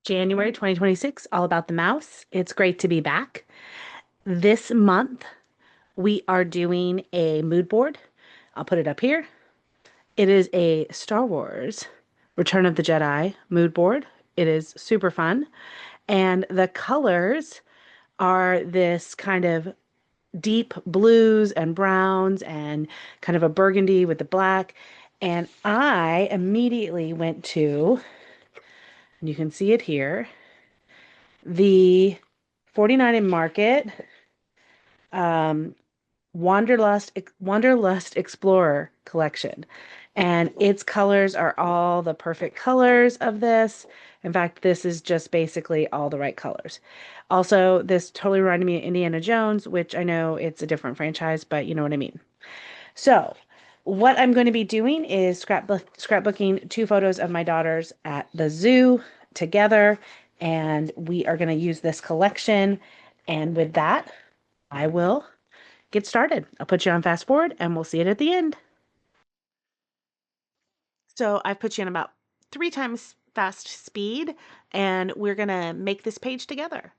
January 2026, all about the mouse. It's great to be back. This month, we are doing a mood board. I'll put it up here. It is a Star Wars Return of the Jedi mood board. It is super fun. And the colors are this kind of deep blues and browns and kind of a burgundy with the black. And I immediately went to, and you can see it here, the 49 in Market um, Wanderlust Explorer collection. And its colors are all the perfect colors of this. In fact, this is just basically all the right colors. Also, this totally reminded me of Indiana Jones, which I know it's a different franchise, but you know what I mean. So, what I'm going to be doing is scrapbooking two photos of my daughters at the zoo together, and we are going to use this collection. And with that, I will get started. I'll put you on fast forward and we'll see it at the end. So I've put you in about 3 times fast speed and we're going to make this page together.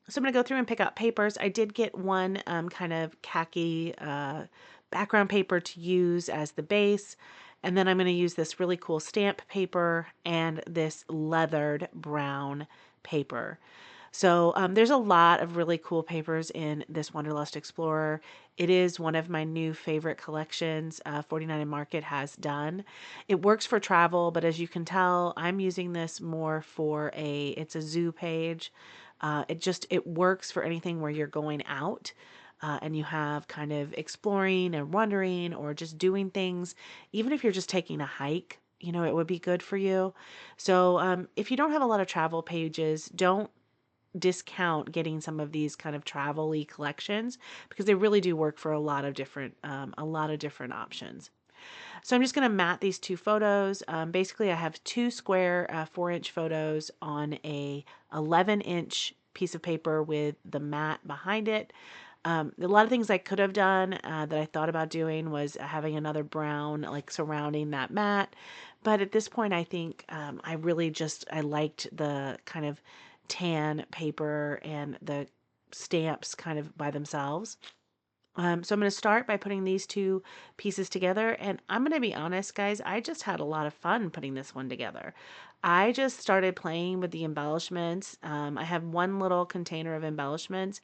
So I'm going to go through and pick out papers. I did get one kind of khaki background paper to use as the base. And then I'm going to use this really cool stamp paper and this leathered brown paper. So there's a lot of really cool papers in this Wanderlust Explorer. It is one of my new favorite collections 49 and Market has done. It works for travel, but as you can tell, I'm using this more for it's a zoo page. It works for anything where you're going out. And you have kind of exploring and wandering or just doing things, even if you're just taking a hike, it would be good for you. So if you don't have a lot of travel pages, don't discount getting some of these kind of travel-y collections because they really do work for a lot of different options. So I'm just going to mat these two photos. Basically, I have two square 4-inch photos on a 11-inch piece of paper with the mat behind it. A lot of things I could have done that I thought about doing was having another brown like surrounding that mat. But at this point, I think I liked the kind of tan paper and the stamps kind of by themselves. So I'm going to start by putting these two pieces together. And I'm going to be honest, guys, I just had a lot of fun putting this one together. I just started playing with the embellishments. I have one little container of embellishments,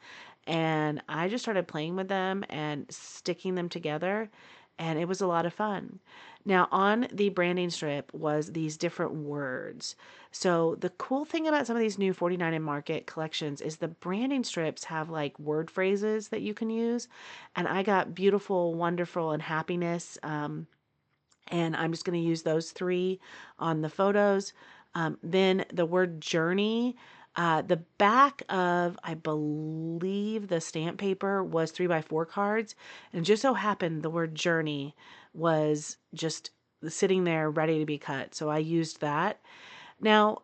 and I just started playing with them and sticking them together, and it was a lot of fun. Now, on the branding strip was these different words. So the cool thing about some of these new 49 and Market collections is the branding strips have like word phrases that you can use. And I got beautiful, wonderful, and happiness. And I'm just going to use those three on the photos. Then the word journey. The back of, I believe, the stamp paper was 3x4 cards. And just so happened the word journey was just sitting there ready to be cut. So I used that. Now,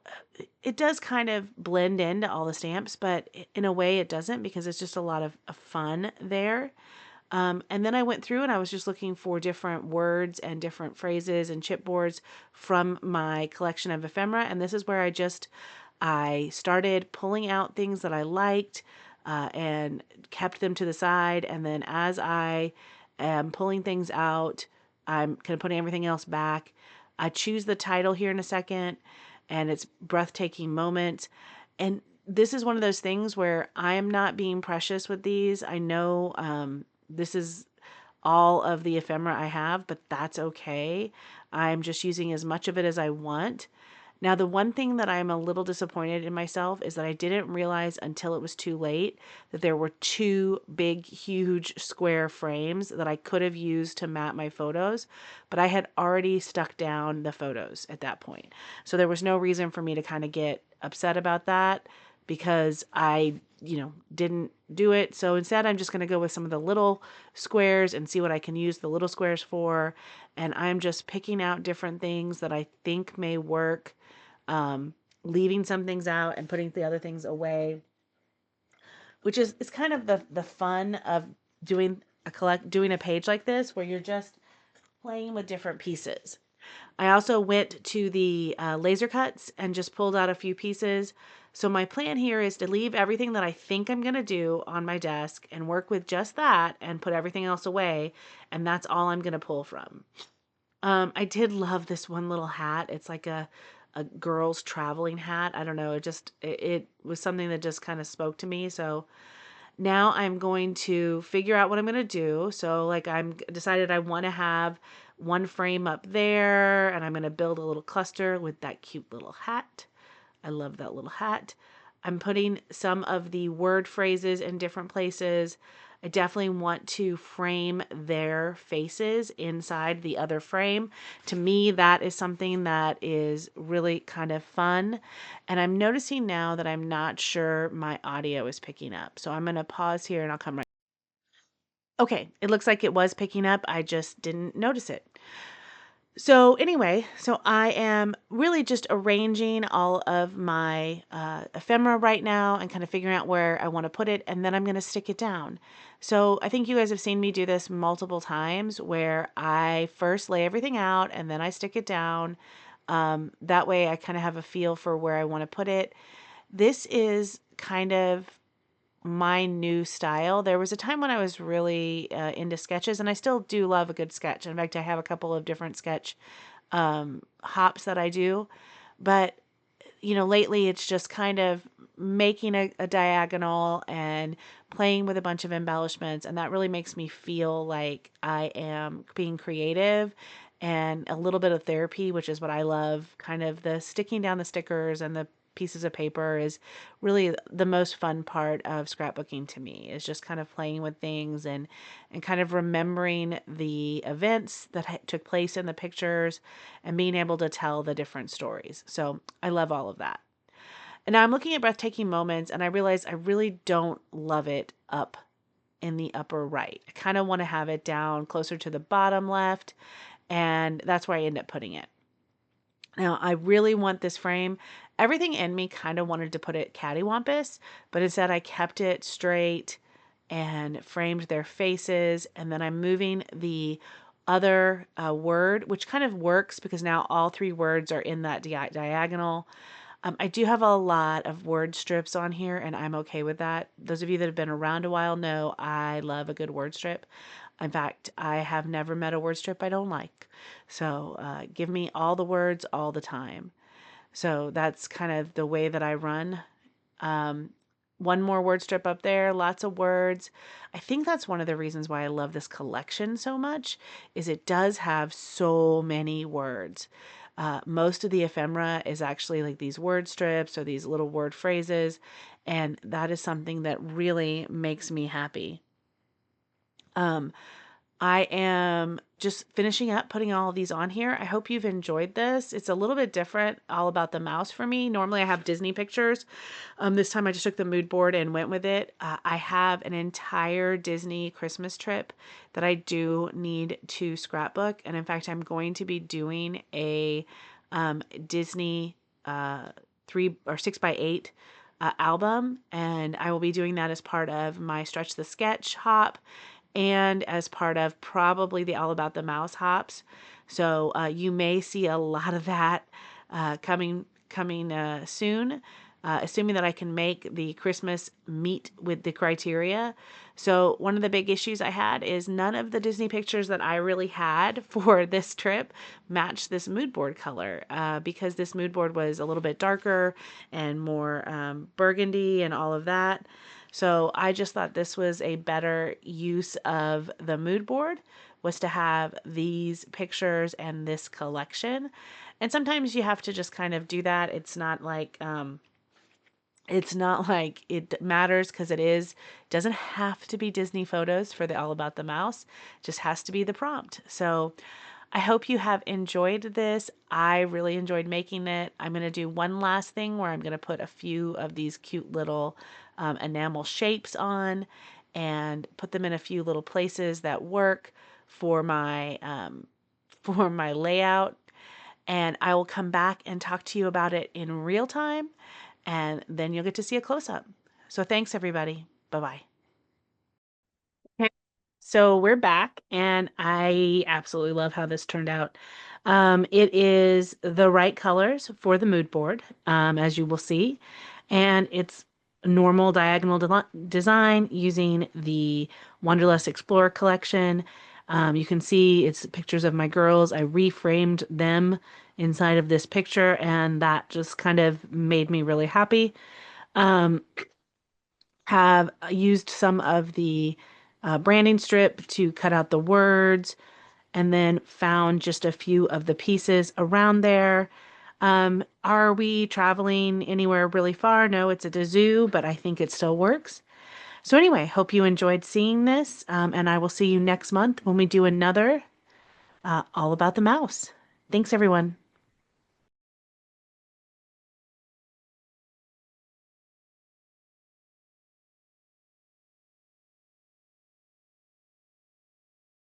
it does kind of blend into all the stamps, but in a way it doesn't because it's just a lot of fun there. And then I went through and I was just looking for different words and different phrases and chipboards from my collection of ephemera. And this is where I started pulling out things that I liked and kept them to the side. And then as I am pulling things out, I'm kind of putting everything else back. I choose the title here in a second, and it's Breathtaking Moment. And this is one of those things where I am not being precious with these. I know this is all of the ephemera I have, but that's okay. I'm just using as much of it as I want. Now, the one thing that I'm a little disappointed in myself is that I didn't realize until it was too late that there were two big, huge square frames that I could have used to mat my photos, but I had already stuck down the photos at that point. So there was no reason for me to kind of get upset about that because I didn't do it. So instead, I'm just going to go with some of the little squares and see what I can use the little squares for. And I'm just picking out different things that I think may work, leaving some things out and putting the other things away, which is kind of the fun of doing doing a page like this where you're just playing with different pieces. I also went to the laser cuts and just pulled out a few pieces. So my plan here is to leave everything that I think I'm going to do on my desk and work with just that and put everything else away. And that's all I'm going to pull from. I did love this one little hat. It's like a girl's traveling hat. I don't know. It was something that just kind of spoke to me. So now I'm going to figure out what I'm going to do. So like I'm decided I want to have one frame up there, and I'm going to build a little cluster with that cute little hat. I love that little hat. I'm putting some of the word phrases in different places. I definitely want to frame their faces inside the other frame. To me, that is something that is really kind of fun. And I'm noticing now that I'm not sure my audio is picking up. So I'm going to pause here and I'll come right. Okay, it looks like it was picking up. I just didn't notice it. So anyway, so I am really just arranging all of my ephemera right now and kind of figuring out where I want to put it, and then I'm going to stick it down. So I think you guys have seen me do this multiple times where I first lay everything out and then I stick it down. That way I kind of have a feel for where I want to put it. This is kind of my new style. There was a time when I was really into sketches, and I still do love a good sketch. In fact, I have a couple of different sketch hops that I do, but lately it's just kind of making a diagonal and playing with a bunch of embellishments, and that really makes me feel like I am being creative and a little bit of therapy, which is what I love. Kind of the sticking down the stickers and the pieces of paper is really the most fun part of scrapbooking to me, is just kind of playing with things and kind of remembering the events that took place in the pictures and being able to tell the different stories. So I love all of that. And now I'm looking at Breathtaking Moments and I realize I really don't love it up in the upper right. I kind of want to have it down closer to the bottom left, and that's where I end up putting it. Now, I really want this frame. Everything in me kind of wanted to put it cattywampus, but instead I kept it straight and framed their faces. And then I'm moving the other word, which kind of works because now all three words are in that diagonal. I do have a lot of word strips on here, and I'm okay with that. Those of you that have been around a while know I love a good word strip. In fact, I have never met a word strip I don't like. So give me all the words all the time. So that's kind of the way that I run. Um, one more word strip up there, lots of words. I think that's one of the reasons why I love this collection so much, is it does have so many words. Most of the ephemera is actually like these word strips or these little word phrases, and that is something that really makes me happy. Um, I am just finishing up putting all of these on here. I hope you've enjoyed this. It's a little bit different, all about the mouse for me. Normally I have Disney pictures. This time I just took the mood board and went with it. I have an entire Disney Christmas trip that I do need to scrapbook. And in fact, I'm going to be doing a Disney 3 or 6x8 album. And I will be doing that as part of my Stretch the Sketch hop and as part of probably the All About the Mouse hops. So you may see a lot of that coming soon, assuming that I can make the Christmas meet with the criteria. So one of the big issues I had is none of the Disney pictures that I really had for this trip matched this mood board color, because this mood board was a little bit darker and more burgundy and all of that. So I just thought this was a better use of the mood board, was to have these pictures and this collection. And sometimes you have to just kind of do that. It's not like it matters, because doesn't have to be Disney photos for the All About the Mouse. It just has to be the prompt. So I hope you have enjoyed this. I really enjoyed making it. I'm going to do one last thing where I'm going to put a few of these cute little enamel shapes on and put them in a few little places that work for my for my layout. And I will come back and talk to you about it in real time, and then you'll get to see a close-up. So thanks, everybody. Bye-bye. So we're back, and I absolutely love how this turned out. It is the right colors for the mood board, as you will see, and it's normal diagonal design using the Wanderlust Explorer collection. You can see it's pictures of my girls. I reframed them inside of this picture, and that just kind of made me really happy. Um, have used some of the branding strip to cut out the words and then found just a few of the pieces around there. Are we traveling anywhere really far? No, it's at a zoo, but I think it still works. So, anyway, hope you enjoyed seeing this, and I will see you next month when we do another All About the Mouse. Thanks, everyone.